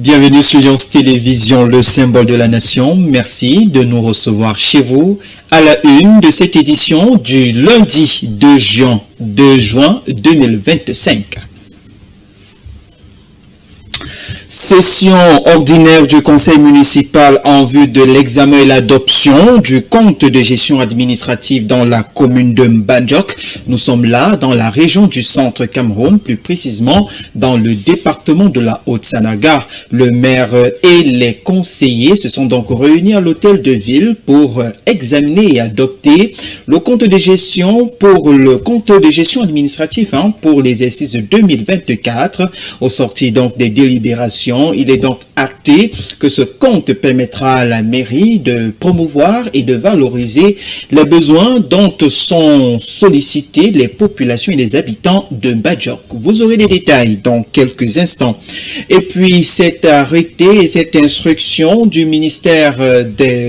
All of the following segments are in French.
Bienvenue sur Lyon Télévision, le symbole de la nation. Merci de nous recevoir chez vous à la une de cette édition du lundi 2 juin 2025. Session ordinaire du conseil municipal en vue de l'examen et l'adoption du compte de gestion administrative dans la commune de Mbandjok. Nous sommes là dans la région du centre Cameroun, plus précisément dans le département de la Haute-Sanaga. Le maire et les conseillers se sont donc réunis à l'hôtel de ville pour examiner et adopter le compte de gestion administratif pour l'exercice 2024. Au sorti donc des délibérations, il est donc acté que ce compte permettra à la mairie de promouvoir et de valoriser les besoins dont sont sollicités les populations et les habitants de Mbandjok. Vous aurez des détails dans quelques instants. Et puis cet arrêté et cette instruction du ministère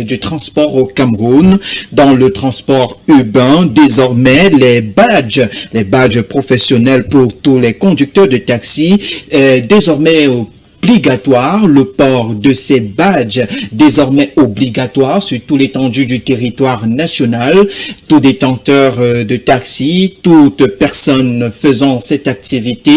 du transport au Cameroun dans le transport urbain, désormais les badges professionnels pour tous les conducteurs de taxi, désormais obligatoire, le port de ces badges désormais obligatoire sur toute l'étendue du territoire national. Tout détenteur de taxi, toute personne faisant cette activité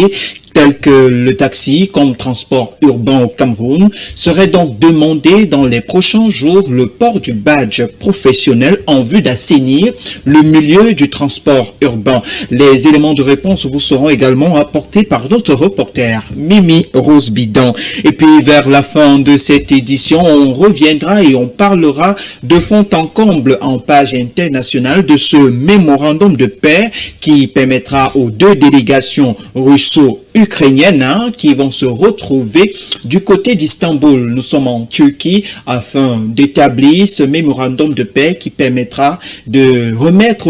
tel que le taxi comme transport urbain au Cameroun, serait donc demandé dans les prochains jours le port du badge professionnel en vue d'assainir le milieu du transport urbain. Les éléments de réponse vous seront également apportés par notre reporter Mimi Rose Bidon. Et puis vers la fin de cette édition, on reviendra et on parlera de fond en comble en page internationale de ce mémorandum de paix qui permettra aux deux délégations russo-ukrainiennes qui vont se retrouver du côté d'Istanbul. Nous sommes en Turquie afin d'établir ce mémorandum de paix qui permettra de remettre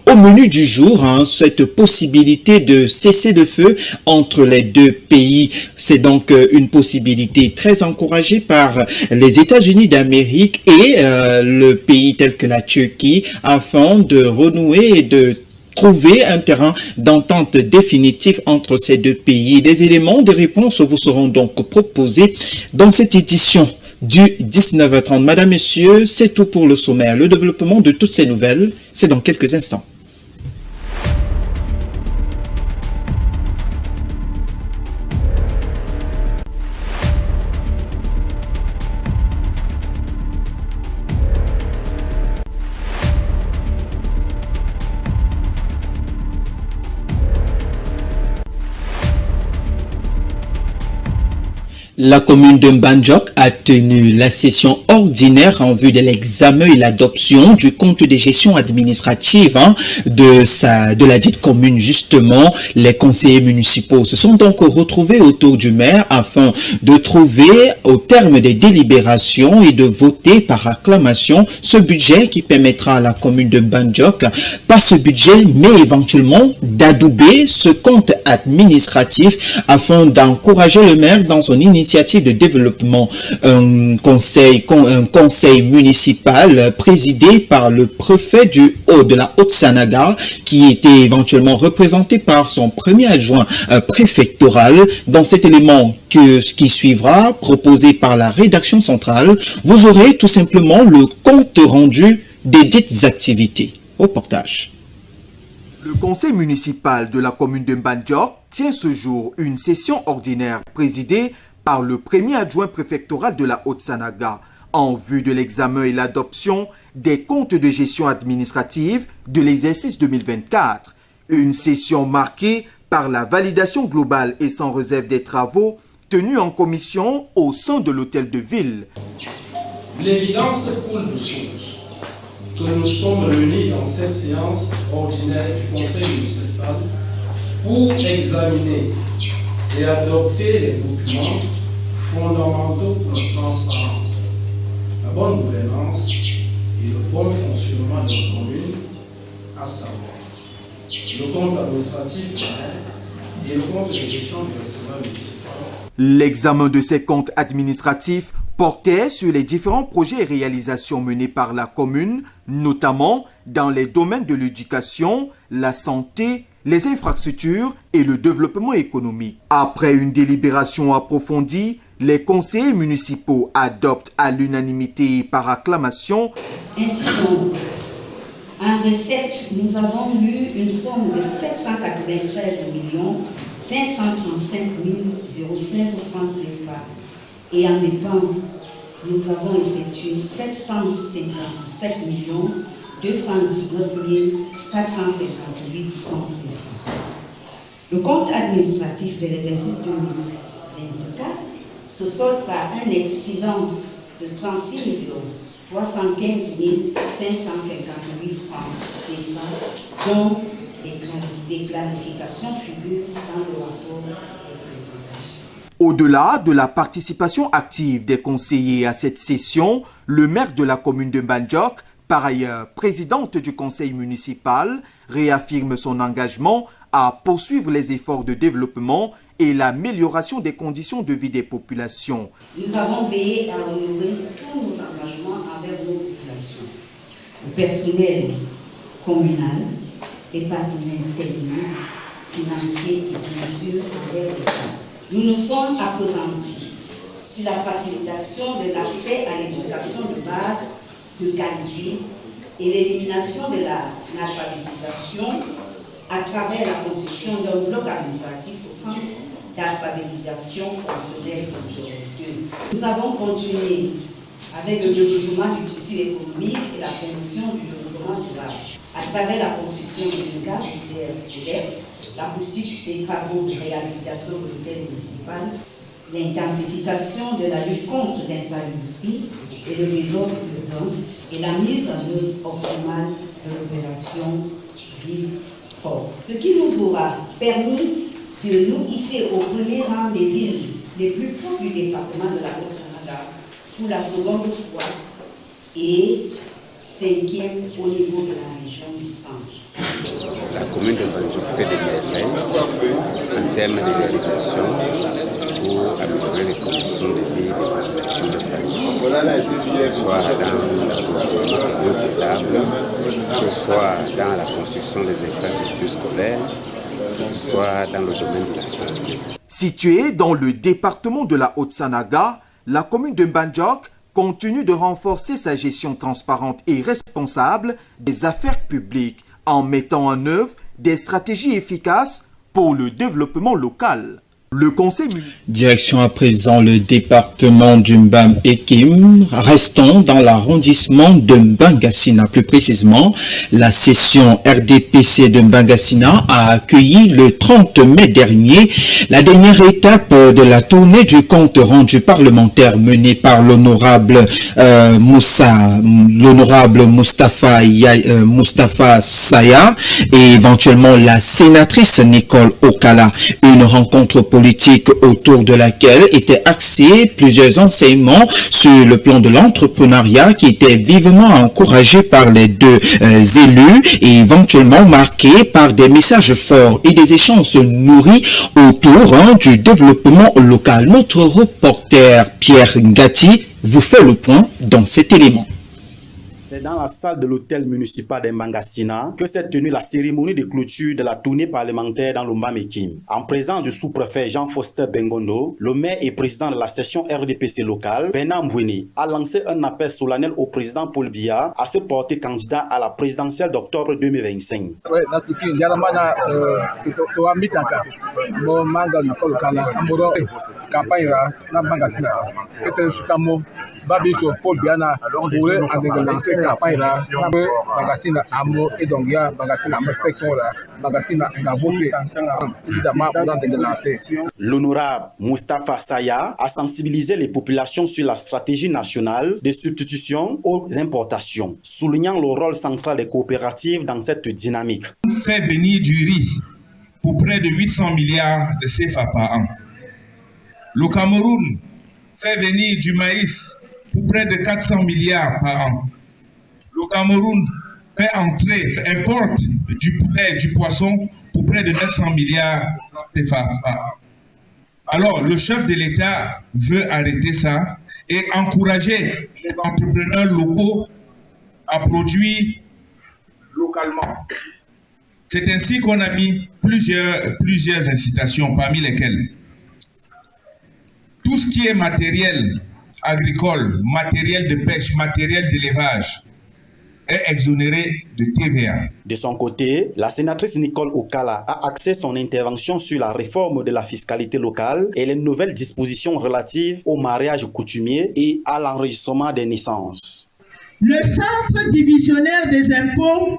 au menu du jour cette possibilité de cesser le feu entre les deux pays. C'est donc une possibilité très encouragée par les États-Unis d'Amérique et le pays tel que la Turquie afin de renouer et de trouver un terrain d'entente définitif entre ces deux pays. Des éléments de réponse vous seront donc proposés dans cette édition du 19h30. Madame, Messieurs, c'est tout pour le sommaire. Le développement de toutes ces nouvelles, c'est dans quelques instants. La commune de Mbandjok a tenu la session ordinaire en vue de l'examen et l'adoption du compte de gestion administrative de la dite commune. Justement, les conseillers municipaux se sont donc retrouvés autour du maire afin de trouver au terme des délibérations et de voter par acclamation ce budget qui permettra à la commune de Mbandjok, pas ce budget, mais éventuellement d'adouber ce compte administratif afin d'encourager le maire dans son initiative de développement. Un conseil municipal présidé par le préfet de la Haute-Sanaga qui était éventuellement représenté par son premier adjoint préfectoral. Dans cet élément qui suivra, proposé par la rédaction centrale, vous aurez tout simplement le compte rendu des dites activités. Reportage. Le conseil municipal de la commune de Mbandjok tient ce jour une session ordinaire présidée par le premier adjoint préfectoral de la Haute-Sanaga en vue de l'examen et l'adoption des comptes de gestion administrative de l'exercice 2024. Une session marquée par la validation globale et sans réserve des travaux tenus en commission au sein de l'hôtel de ville. L'évidence coule de source que nous sommes réunis dans cette séance ordinaire du conseil municipal pour examiner et adopter les documents fondamentaux pour la transparence, la bonne gouvernance et le bon fonctionnement de la commune, à savoir le compte administratif et le compte de gestion du recevoir municipal. L'examen de ces comptes administratifs portait sur les différents projets et réalisations menés par la commune, notamment dans les domaines de l'éducation, la santé, les infrastructures et le développement économique. Après une délibération approfondie, les conseillers municipaux adoptent à l'unanimité et par acclamation. Ainsi donc, en recette, nous avons eu une somme de 793 535 016 francs CFA. Et en dépenses, nous avons effectué 757 219 458 francs CFA. Le compte administratif de l'exercice 2024 se solde par un excédent de 36 315 558 francs CFA, dont des clarifications figurent dans le rapport de présentation. Au-delà de la participation active des conseillers à cette session, le maire de la commune de Mbandjok, par ailleurs présidente du conseil municipal, réaffirme son engagement à poursuivre les efforts de développement et l'amélioration des conditions de vie des populations. Nous avons veillé à renouveler tous nos engagements envers nos populations, le personnel communal, les partenaires techniques, financiers et bien sûr envers l'État. Nous nous sommes appesantis sur la facilitation de l'accès à l'éducation de base de qualité et l'élimination de l'alphabétisation à travers la construction d'un bloc administratif au centre d'alphabétisation fonctionnelle de 2. Nous avons continué avec le développement du tissu économique et la promotion du développement durable à travers la construction d'une gare routière moderne, la poursuite des travaux de réhabilitation de l'hôtel municipal, l'intensification de la lutte contre l'insalubrité et le désordre urbain et la mise en œuvre optimale de l'opération Ville propre. Ce qui nous aura permis de nous hisser au premier rang des villes les plus propres du département de la Haute-Sanaga pour la seconde fois et 5e au niveau de la région du centre. La commune de Mbandjok fait des merveilles en termes de réalisation pour améliorer les conditions de vie des populations de Mbandjok, que ce soit dans la production d'eau potable, que ce soit dans la construction des infrastructures scolaires, que ce soit dans le domaine de la santé. Située dans le département de la Haute-Sanaga, la commune de Mbandjok continue de renforcer sa gestion transparente et responsable des affaires publiques en mettant en œuvre des stratégies efficaces pour le développement local. Le conseil Direction à présent le département du Mbam-Ekim. Restons dans l'arrondissement de Mbangassina. Plus précisément, la session RDPC de Mbangassina a accueilli le 30 mai dernier la dernière étape de la tournée du compte rendu parlementaire menée par l'honorable Moustapha Saya et éventuellement la sénatrice Nicole Okala. Une rencontre politique autour de laquelle étaient axés plusieurs enseignements sur le plan de l'entrepreneuriat qui étaient vivement encouragés par les deux élus et éventuellement marqués par des messages forts et des échanges nourris autour du développement local. Notre reporter Pierre Ngati vous fait le point dans cet élément. C'est dans la salle de l'hôtel municipal de Mbangassina que s'est tenue la cérémonie de clôture de la tournée parlementaire dans le Mbam-Ekim. En présence du sous-préfet Jean-Foster Bengondo, le maire et président de la session RDPC locale, Bernard Mbouini, a lancé un appel solennel au président Paul Biya à se porter candidat à la présidentielle d'octobre 2025. Babiso Paul Biana voulait lancer campagne là, Mbangassina Amo et donc il y a Mbangassina Amo section là, Mbangassina a voté évidemment pour lancer. L'honorable Moustapha Saya a sensibilisé les populations sur la stratégie nationale de substitution aux importations, soulignant le rôle central des coopératives dans cette dynamique. Fait venir du riz pour près de 800 milliards de CFA par an. Le Cameroun fait venir du maïs pour près de 400 milliards par an. Le Cameroun importe du poulet et du poisson pour près de 900 milliards de CFA par an. Alors, le chef de l'État veut arrêter ça et encourager les entrepreneurs locaux à produire localement. C'est ainsi qu'on a mis plusieurs incitations, parmi lesquelles tout ce qui est matériel agricole, matériel de pêche, matériel d'élevage est exonéré de TVA. De son côté, la sénatrice Nicole Okala a axé son intervention sur la réforme de la fiscalité locale et les nouvelles dispositions relatives au mariage coutumier et à l'enregistrement des naissances. Le centre divisionnaire des impôts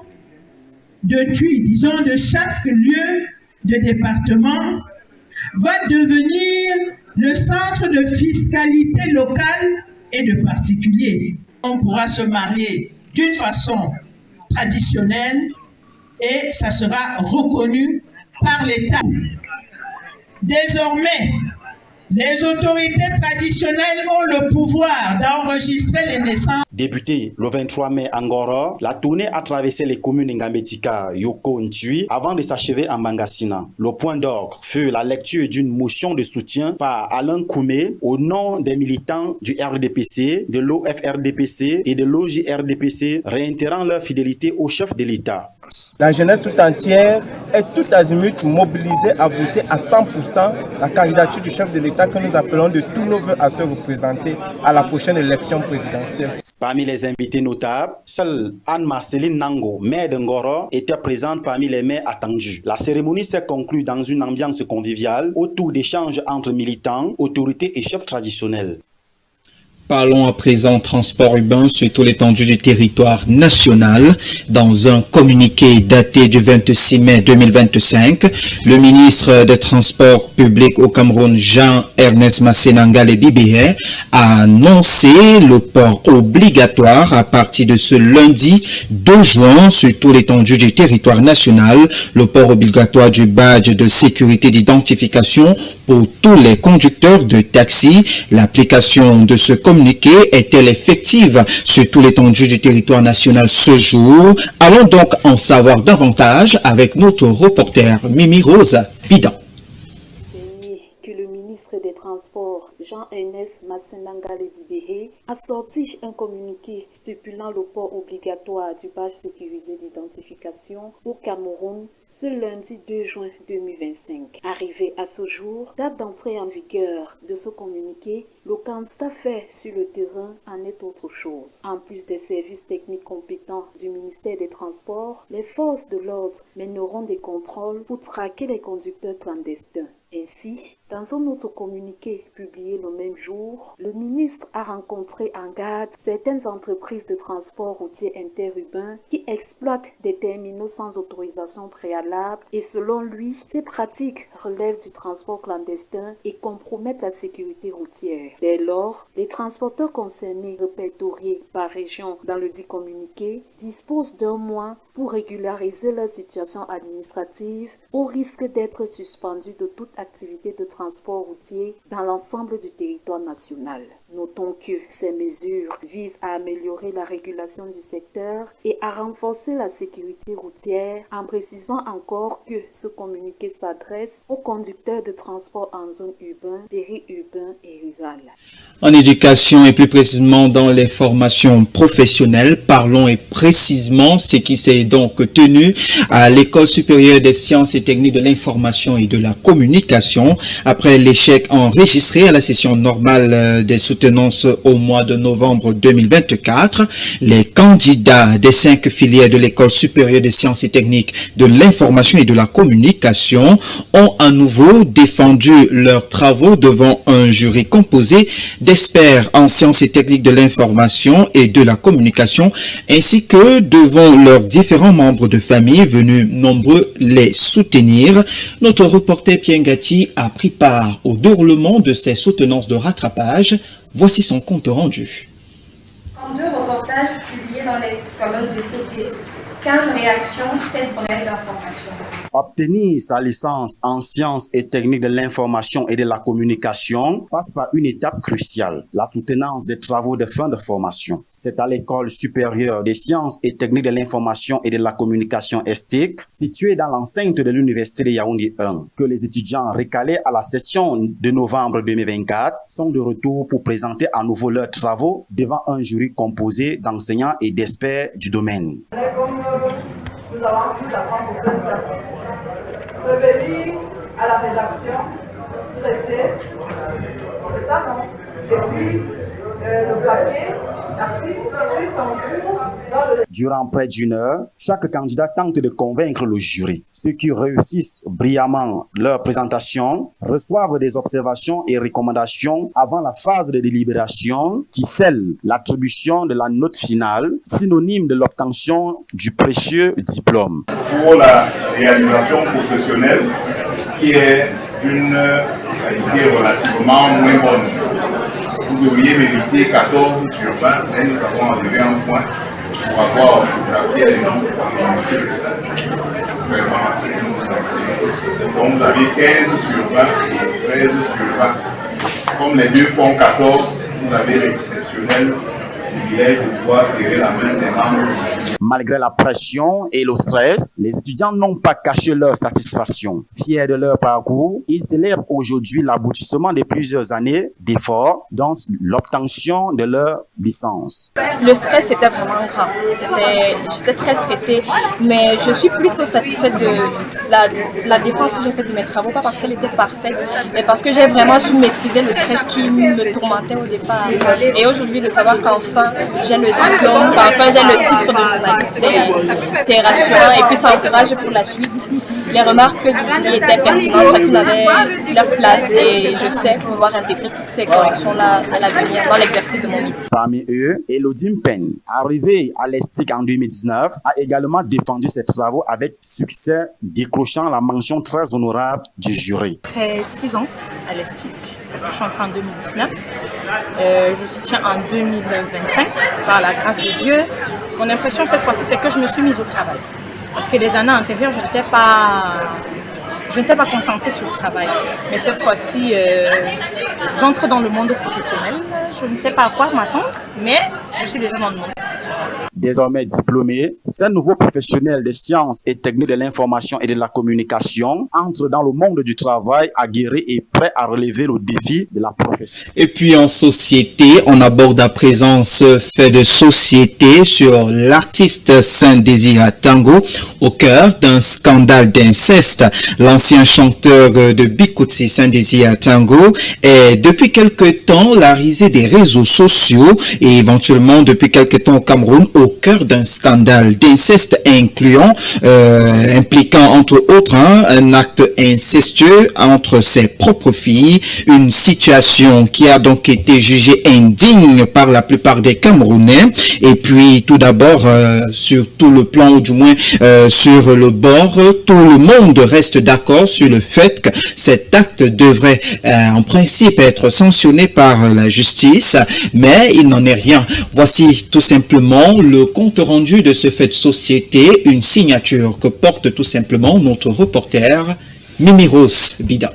de TUI, disons de chaque lieu de département, va devenir le centre de fiscalité locale et de particuliers. On pourra se marier d'une façon traditionnelle et ça sera reconnu par l'État. Désormais, les autorités traditionnelles ont le pouvoir d'enregistrer les naissances. Débutée le 23 mai à Ngoro, la tournée a traversé les communes Ngametika, Yoko, Ntui avant de s'achever à Mangasina. Le point d'orgue fut la lecture d'une motion de soutien par Alain Koumé au nom des militants du RDPC, de l'OFRDPC et de l'OJRDPC, réitérant leur fidélité au chef de l'État. La jeunesse tout entière est tout azimut mobilisée à voter à 100% la candidature du chef de l'État que nous appelons de tous nos voeux à se représenter à la prochaine élection présidentielle. Parmi les invités notables, seule Anne-Marceline Nango, maire de Ngoro, était présente parmi les maires attendus. La cérémonie s'est conclue dans une ambiance conviviale autour d'échanges entre militants, autorités et chefs traditionnels. Parlons à présent transport urbain sur toute l'étendue du territoire national. Dans un communiqué daté du 26 mai 2025, le ministre des Transports publics au Cameroun, Jean-Ernest Masséna Ngale-Bibéhe, a annoncé le port obligatoire à partir de ce lundi 2 juin sur toute l'étendue du territoire national, le port obligatoire du badge de sécurité d'identification pour tous les conducteurs de taxi. L'application de ce communiqué est-elle effective sur tout l'étendue du territoire national ce jour? Allons donc en savoir davantage avec notre reporter Mimi Rose Pidan. Que le ministre des Transports, Jean-Ernest Masséna Ngale-Bibéhe, a sorti un communiqué stipulant le port obligatoire du badge sécurisé d'identification au Cameroun ce lundi 2 juin 2025. Arrivé à ce jour, date d'entrée en vigueur de ce communiqué, le constat fait sur le terrain en est autre chose. En plus des services techniques compétents du ministère des Transports, les forces de l'ordre mèneront des contrôles pour traquer les conducteurs clandestins. Ainsi, dans un autre communiqué publié le même jour, le ministre a rencontré en garde certaines entreprises de transport routier interurbain qui exploitent des terminaux sans autorisation préalable et selon lui, ces pratiques relèvent du transport clandestin et compromettent la sécurité routière. Dès lors, les transporteurs concernés répertoriés par région dans le dit communiqué disposent d'un mois pour régulariser leur situation administrative au risque d'être suspendus de toute activité de transport routier dans l'ensemble du territoire national. Notons que ces mesures visent à améliorer la régulation du secteur et à renforcer la sécurité routière en précisant encore que ce communiqué s'adresse aux conducteurs de transport en zone urbaine, périurbain et rurale. En éducation et plus précisément dans les formations professionnelles, parlons et précisément ce qui s'est donc tenu à l'École supérieure des sciences et techniques de l'information et de la communication après l'échec enregistré à la session normale des soutenances au mois de novembre 2024. Les candidats des 5 filières de l'École supérieure des sciences et techniques de l'information et de la communication ont à nouveau défendu leurs travaux devant un jury composé d'experts en sciences et techniques de l'information et de la communication, ainsi que devant leurs différents membres de famille venus nombreux les soutenir. Notre reporter Pierre Ngati a pris part au déroulement de ces soutenances de rattrapage. Voici son compte rendu. En 2 reportages publiés dans les colonnes de CT, 15 réactions, 7 brèves d'information. Obtenir sa licence en sciences et techniques de l'information et de la communication passe par une étape cruciale, la soutenance des travaux de fin de formation. C'est à l'École supérieure des sciences et techniques de l'information et de la communication ESTIC, située dans l'enceinte de l'Université de Yaoundé 1, que les étudiants recalés à la session de novembre 2024 sont de retour pour présenter à nouveau leurs travaux devant un jury composé d'enseignants et d'experts du domaine. avons pu apprendre au sein de la revenir à la rédaction, traiter, c'est ça non? Et puis le papier, l'article suit son cours dans le... Durant près d'une heure, chaque candidat tente de convaincre le jury. Ceux qui réussissent brillamment leur présentation reçoivent des observations et recommandations avant la phase de délibération qui scelle l'attribution de la note finale, synonyme de l'obtention du précieux diplôme. Pour la réalisation professionnelle, qui est d'une qualité relativement moins bonne, vous devriez mériter 14 sur 20, mais nous avons enlevé un point pour avoir photographié les noms vraiment assez nous. Donc vous avez 15 sur 20 et 13 sur 20. Comme les deux font 14, vous avez l'exceptionnel privilège de pouvoir serrer la main des membres. Malgré la pression et le stress, les étudiants n'ont pas caché leur satisfaction. Fiers de leur parcours, ils célèbrent aujourd'hui l'aboutissement de plusieurs années d'efforts, dont l'obtention de leur licence. Le stress était vraiment grand. J'étais très stressée, mais je suis plutôt satisfaite de la défense que j'ai faite de mes travaux, pas parce qu'elle était parfaite, mais parce que j'ai vraiment su maîtriser le stress qui me tourmentait au départ. Et aujourd'hui, de savoir qu'enfin j'ai le diplôme, qu'enfin j'ai le titre de journaliste, c'est rassurant et puis ça encourage pour la suite. Les remarques du jury étaient pertinentes, chacune avait leur place et je sais pouvoir intégrer toutes ces corrections-là à l'avenir dans l'exercice de mon métier. Parmi eux, Elodie Mpen, arrivée à l'ESTIC en 2019, a également défendu ses travaux avec succès, décrochant la mention très honorable du jury. Après 6 ans à l'ESTIC, parce que je suis entrée en 2019, je soutiens en 2025 par la grâce de Dieu. Mon impression cette fois-ci, c'est que je me suis mise au travail. Parce que les années antérieures, je n'étais pas concentrée sur le travail. Mais cette fois-ci, j'entre dans le monde professionnel. Je ne sais pas à quoi m'attendre, mais je suis déjà dans le monde professionnel. Désormais diplômé, ce nouveau professionnel des sciences et techniques de l'information et de la communication entre dans le monde du travail aguerri et prêt à relever le défi de la profession. Et puis en société, on aborde à présent ce fait de société sur l'artiste Saint-Désir Atango au cœur d'un scandale d'inceste. L'ancien chanteur de Bikutsi, Saint-Désir Atango, est depuis quelque temps la risée des réseaux sociaux et éventuellement depuis quelque temps au Cameroun au cœur d'un scandale d'inceste impliquant entre autres un acte incestueux entre ses propres filles, une situation qui a donc été jugée indigne par la plupart des Camerounais. Et puis tout d'abord sur tout le plan, ou du moins sur le bord, tout le monde reste d'accord sur le fait que cet acte devrait en principe être sanctionné par la justice, mais il n'en est rien. Voici tout simplement le compte rendu de ce fait de société, une signature que porte tout simplement notre reporter Mimiros Bida.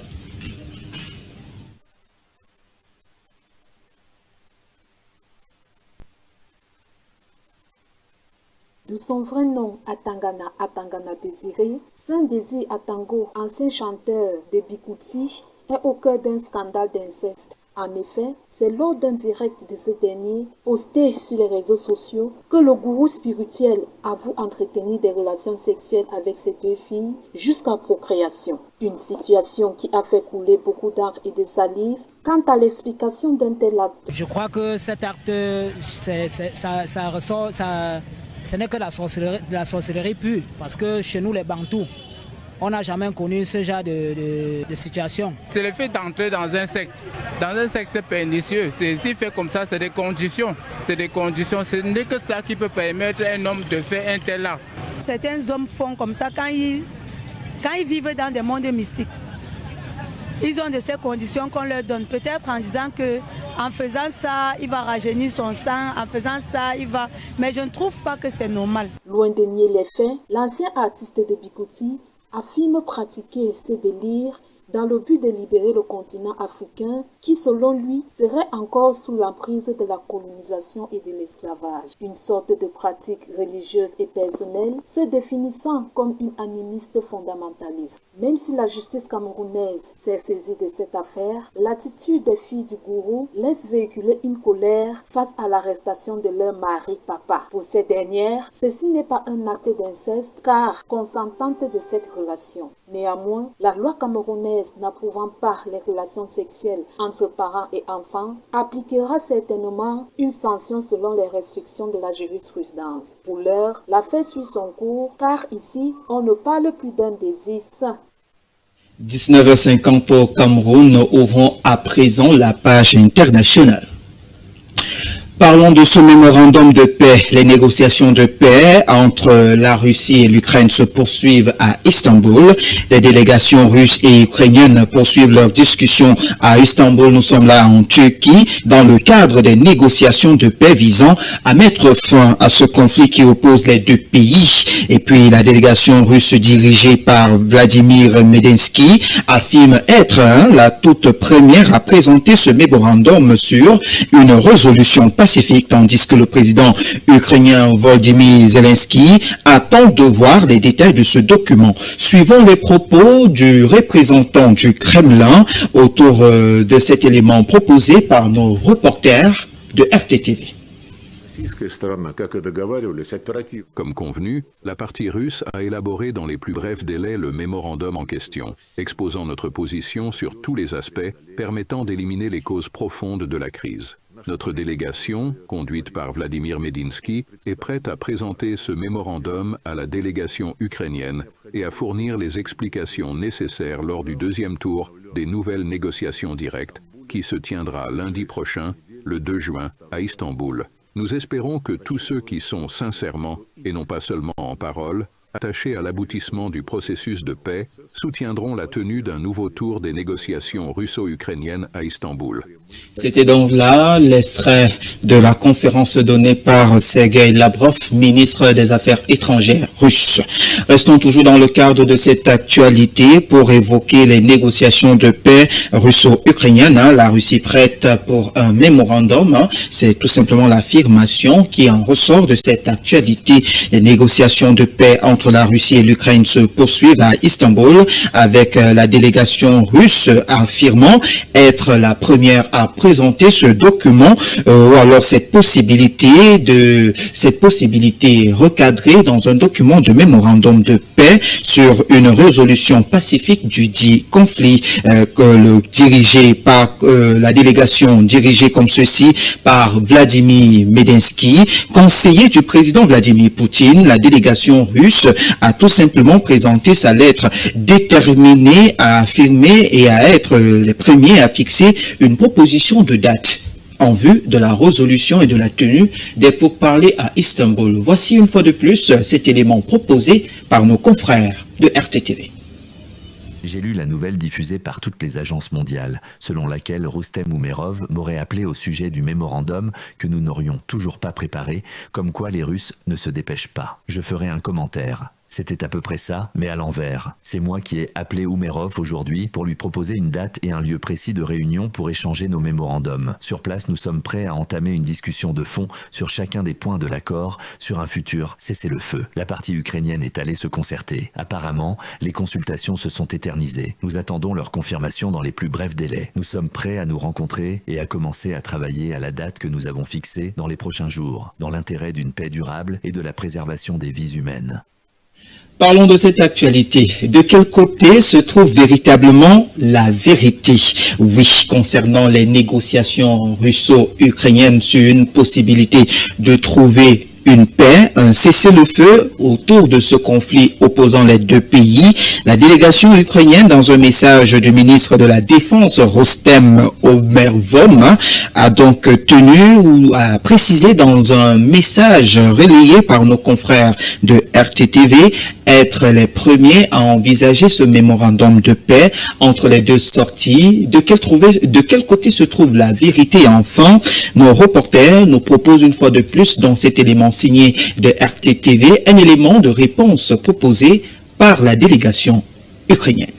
De son vrai nom, Atangana Désiré, Saint-Désir Atango, ancien chanteur de Bikutsi, est au cœur d'un scandale d'inceste. En effet, c'est lors d'un direct de ce dernier, posté sur les réseaux sociaux, que le gourou spirituel avoue entretenir des relations sexuelles avec ses deux filles jusqu'à procréation. Une situation qui a fait couler beaucoup d'encre et de salive quant à l'explication d'un tel acte. Je crois que cet acte, ça ressort, ce n'est que la sorcellerie pure, parce que chez nous les Bantous, on n'a jamais connu ce genre de situation. C'est le fait d'entrer dans un secte pernicieux. S'il fait comme ça, c'est des conditions. Ce n'est que ça qui peut permettre à un homme de faire un tel acte. Certains hommes font comme ça quand ils vivent dans des mondes mystiques. Ils ont de ces conditions qu'on leur donne, peut-être en disant qu'en faisant ça, il va rajeunir son sang, en faisant ça, il va... Mais je ne trouve pas que c'est normal. Loin de nier les faits, l'ancien artiste de Bikutsi affirme pratiquer ce délire dans le but de libérer le continent africain qui, selon lui, serait encore sous l'emprise de la colonisation et de l'esclavage. Une sorte de pratique religieuse et personnelle se définissant comme une animiste fondamentaliste. Même si la justice camerounaise s'est saisie de cette affaire, l'attitude des filles du gourou laisse véhiculer une colère face à l'arrestation de leur mari papa. Pour ces dernières, ceci n'est pas un acte d'inceste car consentante de cette relation. Néanmoins, la loi camerounaise n'approuvant pas les relations sexuelles entre parents et enfants appliquera certainement une sanction selon les restrictions de la jurisprudence. Pour l'heure, l'affaire suit son cours car ici, on ne parle plus d'un désir sain. 19h50 au Cameroun, ouvrons à présent la page internationale. Parlons de ce mémorandum de paix. Les négociations de paix entre la Russie et l'Ukraine se poursuivent à Istanbul. Les délégations russes et ukrainiennes poursuivent leurs discussions à Istanbul. Nous sommes là en Turquie dans le cadre des négociations de paix visant à mettre fin à ce conflit qui oppose les deux pays. Et puis la délégation russe dirigée par Vladimir Medinsky affirme être la toute première à présenter ce mémorandum sur une résolution pacifique, tandis que le président ukrainien Volodymyr Zelensky attend de voir les détails de ce document. Suivons les propos du représentant du Kremlin autour de cet élément proposé par nos reporters de RTTV. Comme convenu, la partie russe a élaboré dans les plus brefs délais le mémorandum en question, exposant notre position sur tous les aspects permettant d'éliminer les causes profondes de la crise. Notre délégation, conduite par Vladimir Medinsky, est prête à présenter ce mémorandum à la délégation ukrainienne et à fournir les explications nécessaires lors du deuxième tour des nouvelles négociations directes qui se tiendra lundi prochain, le 2 juin, à Istanbul. Nous espérons que tous ceux qui sont sincèrement, et non pas seulement en parole, attachés à l'aboutissement du processus de paix, soutiendront la tenue d'un nouveau tour des négociations russo-ukrainiennes à Istanbul. C'était donc là l'extrait de la conférence donnée par Sergueï Lavrov, ministre des Affaires étrangères russe. Restons toujours dans le cadre de cette actualité pour évoquer les négociations de paix russo-ukrainiennes. La Russie prête pour un mémorandum. C'est tout simplement l'affirmation qui en ressort de cette actualité. Les négociations de paix entre la Russie et l'Ukraine se poursuivent à Istanbul avec la délégation russe affirmant être la première à présenter ce document ou alors cette possibilité recadrée dans un document de mémorandum de paix sur une résolution pacifique du dit conflit dirigé par la délégation dirigée comme ceci par Vladimir Medinsky, conseiller du président Vladimir Poutine. La délégation russe a tout simplement présenté sa lettre déterminée à affirmer et à être les premiers à fixer une proposition de date en vue de la résolution et de la tenue des pourparlers à Istanbul. Voici une fois de plus cet élément proposé par nos confrères de RTTV. J'ai lu la nouvelle diffusée par toutes les agences mondiales, selon laquelle Rustem Umerov m'aurait appelé au sujet du mémorandum que nous n'aurions toujours pas préparé, comme quoi les Russes ne se dépêchent pas. Je ferai un commentaire. C'était à peu près ça, mais à l'envers. C'est moi qui ai appelé Umerov aujourd'hui pour lui proposer une date et un lieu précis de réunion pour échanger nos mémorandums. Sur place, nous sommes prêts à entamer une discussion de fond sur chacun des points de l'accord, sur un futur cessez-le-feu. La partie ukrainienne est allée se concerter. Apparemment, les consultations se sont éternisées. Nous attendons leur confirmation dans les plus brefs délais. Nous sommes prêts à nous rencontrer et à commencer à travailler à la date que nous avons fixée dans les prochains jours, dans l'intérêt d'une paix durable et de la préservation des vies humaines. Parlons de cette actualité. De quel côté se trouve véritablement la vérité? Oui, concernant les négociations russo-ukrainiennes sur une possibilité de trouver une paix, un cessez-le-feu autour de ce conflit opposant les deux pays. La délégation ukrainienne, dans un message du ministre de la Défense, Rustem Umerov, a donc tenu ou a précisé dans un message relayé par nos confrères de RTTV être les premiers à envisager ce mémorandum de paix entre les deux sorties. De quel côté se trouve la vérité? Enfin, nos reporters nous proposent une fois de plus dans cet élément signé de RTTV un élément de réponse proposé par la délégation ukrainienne.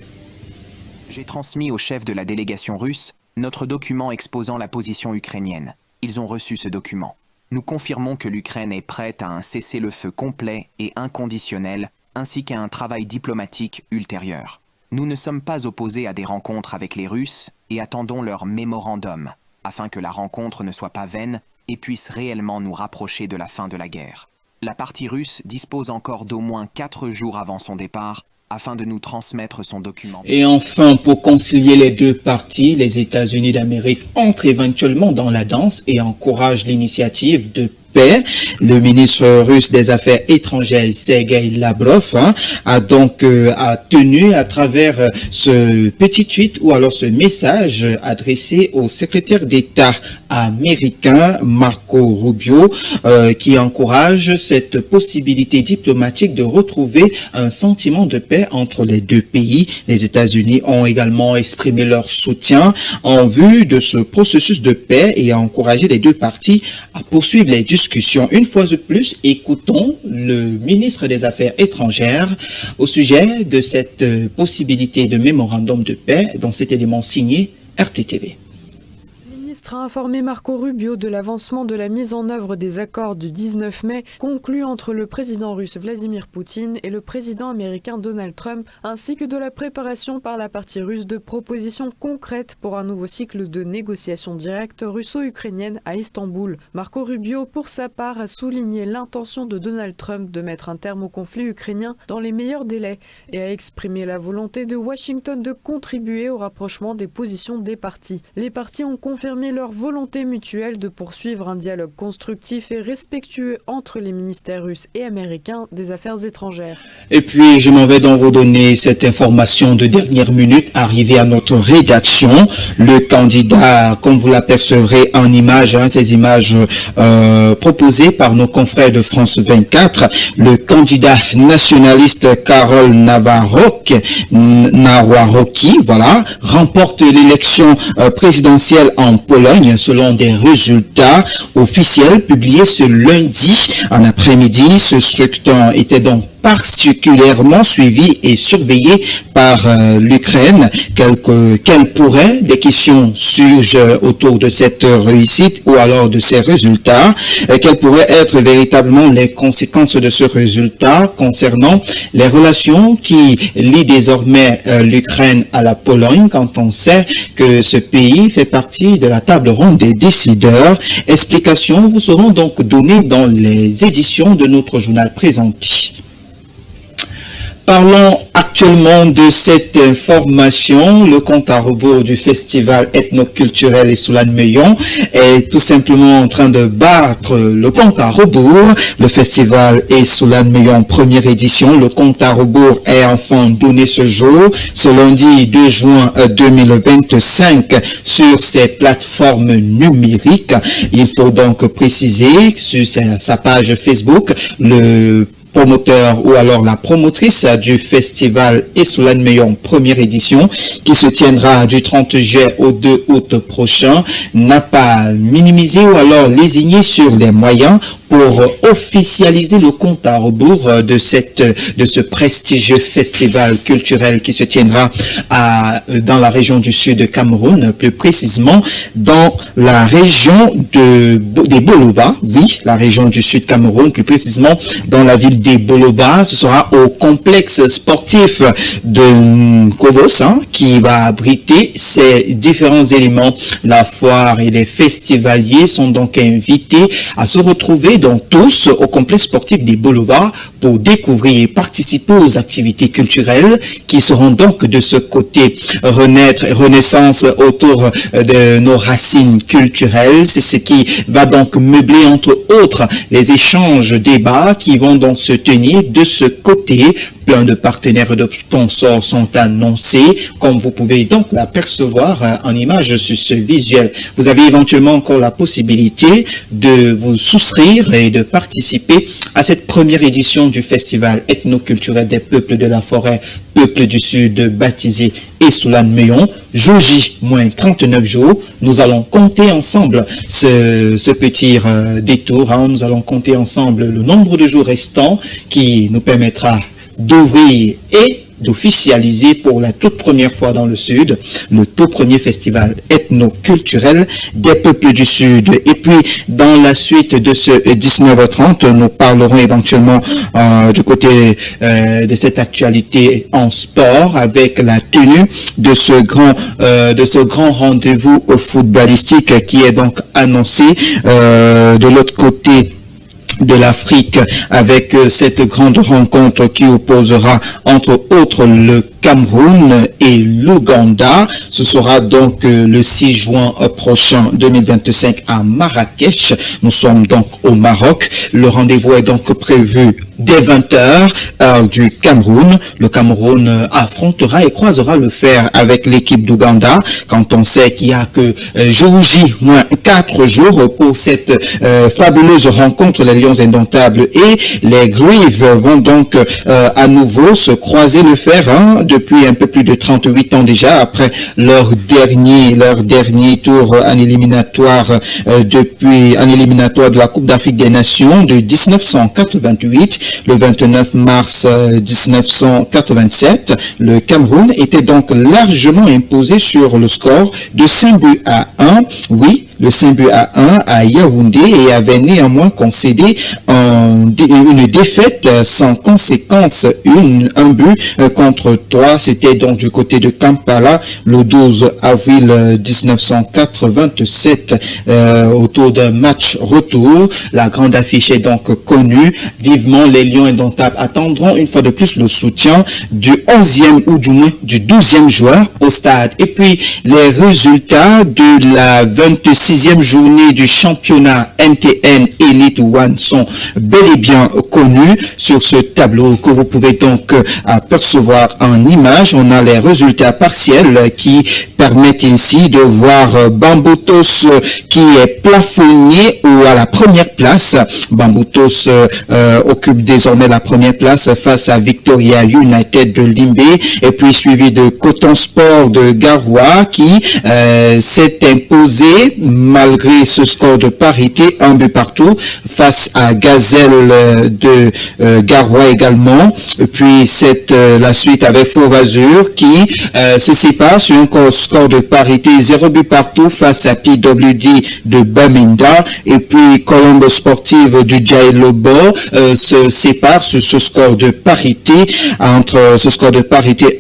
J'ai transmis au chef de la délégation russe notre document exposant la position ukrainienne. Ils ont reçu ce document. Nous confirmons que l'Ukraine est prête à un cessez-le-feu complet et inconditionnel, ainsi qu'à un travail diplomatique ultérieur. Nous ne sommes pas opposés à des rencontres avec les Russes et attendons leur mémorandum, afin que la rencontre ne soit pas vaine et puisse réellement nous rapprocher de la fin de la guerre. La partie russe dispose encore d'au moins 4 jours avant son départ afin de nous transmettre son document. Et enfin, pour concilier les deux parties, les États-Unis d'Amérique entrent éventuellement dans la danse et encouragent l'initiative de paix. Le ministre russe des Affaires étrangères, Sergei Lavrov, a donc tenu à travers ce petit tweet ou alors ce message adressé au secrétaire d'État américain Marco Rubio qui encourage cette possibilité diplomatique de retrouver un sentiment de paix entre les deux pays. Les États-Unis ont également exprimé leur soutien en vue de ce processus de paix et a encouragé les deux parties à poursuivre les discussions. Une fois de plus, écoutons le ministre des Affaires étrangères au sujet de cette possibilité de mémorandum de paix dans cet élément signé RTTV. Le ministre a informé Marco Rubio de l'avancement de la mise en œuvre des accords du 19 mai conclus entre le président russe Vladimir Poutine et le président américain Donald Trump, ainsi que de la préparation par la partie russe de propositions concrètes pour un nouveau cycle de négociations directes russo-ukrainiennes à Istanbul. Marco Rubio, pour sa part, a souligné l'intention de Donald Trump de mettre un terme au conflit ukrainien dans les meilleurs délais et a exprimé la volonté de Washington de contribuer au rapprochement des positions des parties. Les parties ont confirmé leur volonté mutuelle de poursuivre un dialogue constructif et respectueux entre les ministères russes et américains des Affaires étrangères. Et puis, je m'en vais donc vous donner cette information de dernière minute arrivée à notre rédaction. Le candidat, comme vous l'apercevrez en images, ces images proposées par nos confrères de France 24, le candidat nationaliste Karol Nawrocki, voilà, remporte l'élection présidentielle en Pologne selon des résultats officiels publiés ce lundi en après-midi. Ce scrutin était donc particulièrement suivi et surveillé par l'Ukraine. Des questions surgent autour de cette réussite ou alors de ces résultats. Quelles pourraient être véritablement les conséquences de ce résultat concernant les relations qui lient désormais l'Ukraine à la Pologne, quand on sait que ce pays fait partie de la table ronde des décideurs. Explications vous seront donc données dans les éditions de notre journal présenté. Parlons actuellement de cette information. Le compte à rebours du festival ethnoculturel Essoulane-Meillon est tout simplement en train de battre le compte à rebours. Le festival Essoulane-Meillon première édition. Le compte à rebours est enfin donné ce jour, ce lundi 2 juin 2025 sur ses plateformes numériques. Il faut donc préciser sur sa page Facebook, le promoteur ou alors la promotrice du festival Essoulane-Meillon première édition qui se tiendra du 30 juillet au 2 août prochain n'a pas minimisé ou alors lésigné sur les moyens pour officialiser le compte à rebours de ce prestigieux festival culturel qui se tiendra dans la région du sud de Cameroun, plus précisément dans la région des Bolova, oui, la région du sud Cameroun, plus précisément dans la ville des Bolova. Ce sera au complexe sportif de Kovos qui va abriter ces différents éléments. La foire et les festivaliers sont donc invités à se retrouver donc tous au complexe sportif des Bolova pour découvrir et participer aux activités culturelles qui seront donc de ce côté renaissance autour de nos racines culturelles. C'est ce qui va donc meubler entre autres les échanges débats qui vont donc se tenir de ce côté. Plein de partenaires et de sponsors sont annoncés, comme vous pouvez donc l'apercevoir en image sur ce visuel. Vous avez éventuellement encore la possibilité de vous souscrire et de participer à cette première édition du festival ethnoculturel des peuples de la forêt, peuples du sud, baptisé Essoulane-Meillon. Jour J, moins 39 jours, nous allons compter ensemble ce petit détour. Nous allons compter ensemble le nombre de jours restants qui nous permettra d'ouvrir et d'officialiser pour la toute première fois dans le Sud le tout premier festival ethno-culturel des peuples du Sud. Et puis, dans la suite de ce 19h30, nous parlerons éventuellement du côté de cette actualité en sport avec la tenue de ce grand rendez-vous footballistique qui est donc annoncé de l'autre côté de l'Afrique avec cette grande rencontre qui opposera entre autres le Cameroun et l'Ouganda. Ce sera donc le 6 juin prochain 2025 à Marrakech. Nous sommes donc au Maroc. Le rendez-vous est donc prévu dès 20h du Cameroun. Le Cameroun affrontera et croisera le fer avec l'équipe d'Ouganda quand on sait qu'il n'y a que jour J moins 4 jours pour cette fabuleuse rencontre. Les Lions indomptables et les Grives vont donc à nouveau se croiser le fer depuis un peu plus de 38 ans déjà après leur dernier tour en éliminatoire de la Coupe d'Afrique des Nations de 1988. Le 29 mars 1987, le Cameroun était donc largement imposé sur le score de 5 buts à 1. Oui, le 5 buts à 1 à Yaoundé et avait néanmoins concédé une défaite sans conséquence, un but contre 3. C'était donc du côté de Kampala le 12 avril 1987 autour d'un match retour. La grande affiche est donc connue. Vivement, les Lions indomptables attendront une fois de plus le soutien du 11e ou du moins du 12e joueur au stade. Et puis, les résultats de la 26e journée du championnat MTN Elite One sont bel et bien connus sur ce tableau que vous pouvez donc apercevoir en image. On a les résultats partiels qui permettent ainsi de voir Bambutos qui est plafonné ou à la première place. Bambutos occupe désormais la première place face à Victoria United de Limbe et puis suivi de Coton Sport de Garoua qui s'est imposé malgré ce score de parité, un but partout face à Gazelle de Garoua également. Et puis la suite avec Fort Azur qui se sépare sur un score de parité 0 but partout face à PWD de Baminda et puis Colombo Sportive du Jai Lobo se sépare sur ce score de parité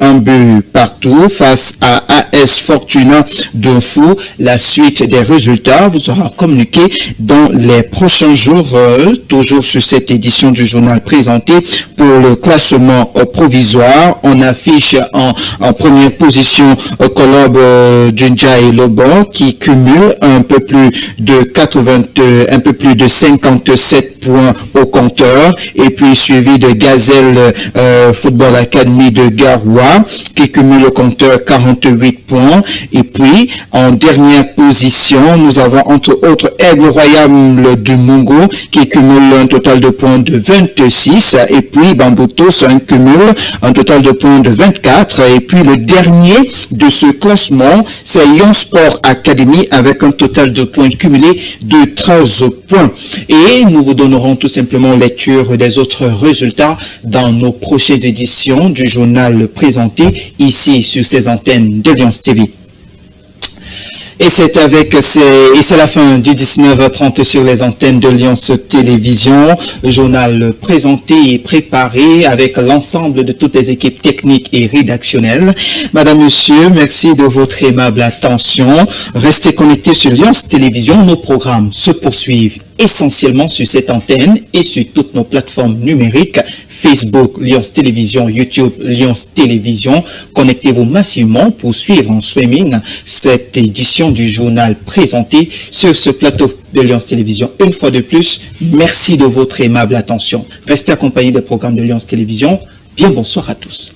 un but partout face à AS Fortuna Donfou. La suite des résultats vous sera communiquée dans les prochains jours, toujours sur cette édition du journal présenté pour le classement provisoire. On affiche en première position Colombo Junjai Lobo qui cumule un peu plus de 57 points au compteur et puis suivi de Gazelle Football Academy de Garoua qui cumule au compteur 48 points et puis en dernière position nous avons entre autres Aigle Royal du Mungo qui cumule un total de points de 26 et puis Bambutos cumule un total de points de 24 et puis le dernier de ce classement c'est Yon Sport Academy avec un total de points cumulés de 13 points et nous vous donnerons tout simplement lecture des autres résultats dans nos prochaines éditions du journal présenté ici sur ces antennes de Lions TV. Et c'est la fin du 19h30 sur les antennes de Lions Télévision. Journal présenté et préparé avec l'ensemble de toutes les équipes techniques et rédactionnelles. Madame, Monsieur, merci de votre aimable attention. Restez connectés sur Lions Télévision. Nos programmes se poursuivent essentiellement sur cette antenne et sur toutes nos plateformes numériques. Facebook, Lions Télévision, YouTube, Lions Télévision. Connectez-vous massivement pour suivre en streaming cette édition du journal présenté sur ce plateau de Lions Télévision. Une fois de plus, merci de votre aimable attention. Restez accompagnés des programmes de Lions Télévision. Bien bonsoir à tous.